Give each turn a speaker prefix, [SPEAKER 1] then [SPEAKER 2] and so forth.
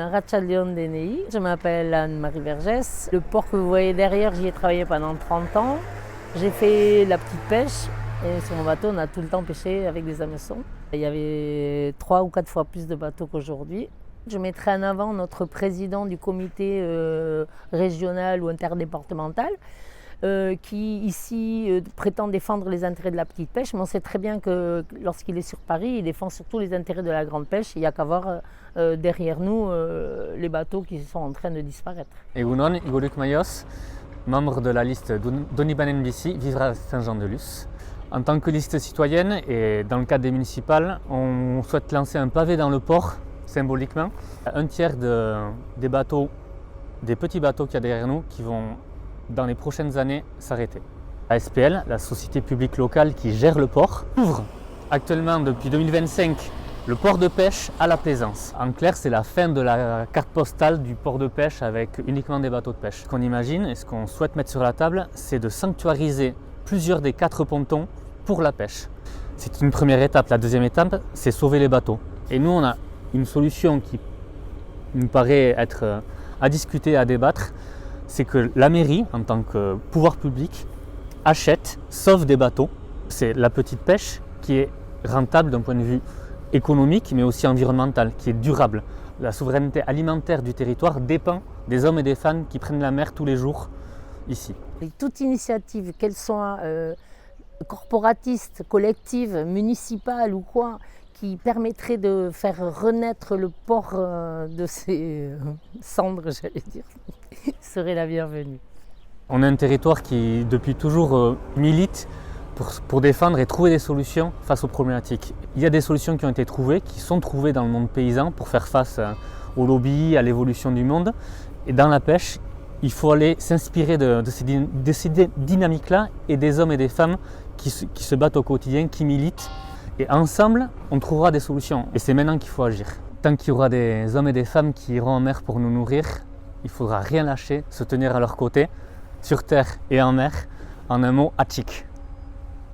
[SPEAKER 1] Racha Leon Denei, je m'appelle Anne-Marie Vergès. Le port que vous voyez derrière, j'y ai travaillé pendant 30 ans. J'ai fait la petite pêche et sur mon bateau, on a tout le temps pêché avec des hameçons. Il y avait 3 ou 4 fois plus de bateaux qu'aujourd'hui. Je mettrai en avant notre président du comité régional ou interdépartemental qui ici prétend défendre les intérêts de la petite pêche, mais on sait très bien que lorsqu'il est sur Paris, il défend surtout les intérêts de la grande pêche. Il n'y a qu'à voir derrière nous les bateaux qui sont en train de disparaître.
[SPEAKER 2] Egunon, Igoruk Mayos, membre de la liste Donibanen BC, vivra à Saint-Jean-de-Luz. En tant que liste citoyenne et dans le cadre des municipales, on souhaite lancer un pavé dans le port, symboliquement. Un tiers des bateaux, des petits bateaux qu'il y a derrière nous, qui vont dans les prochaines années s'arrêter. La SPL, la société publique locale qui gère le port, ouvre actuellement depuis 2025 le port de pêche à la plaisance. En clair, c'est la fin de la carte postale du port de pêche avec uniquement des bateaux de pêche. Ce qu'on imagine et ce qu'on souhaite mettre sur la table, c'est de sanctuariser plusieurs des 4 pontons pour la pêche. C'est une première étape. La deuxième étape, c'est sauver les bateaux. Et nous, on a une solution qui nous paraît être à discuter, à débattre. C'est que la mairie, en tant que pouvoir public, achète, sauve des bateaux. C'est la petite pêche qui est rentable d'un point de vue économique, mais aussi environnemental, qui est durable. La souveraineté alimentaire du territoire dépend des hommes et des femmes qui prennent la mer tous les jours ici.
[SPEAKER 1] Et toute initiative, qu'elle soit corporatiste, collective, municipale ou quoi, qui permettrait de faire renaître le port de ses cendres, j'allais dire, serait la bienvenue.
[SPEAKER 2] On a un territoire qui, depuis toujours, milite pour défendre et trouver des solutions face aux problématiques. Il y a des solutions qui ont été trouvées, qui sont trouvées dans le monde paysan pour faire face aux lobbies, à l'évolution du monde. Et dans la pêche, il faut aller s'inspirer de ces dynamiques-là et des hommes et des femmes qui se battent au quotidien, qui militent. Et ensemble, on trouvera des solutions. Et c'est maintenant qu'il faut agir. Tant qu'il y aura des hommes et des femmes qui iront en mer pour nous nourrir, il ne faudra rien lâcher, se tenir à leur côté, sur terre et en mer. En un mot, Hatchik.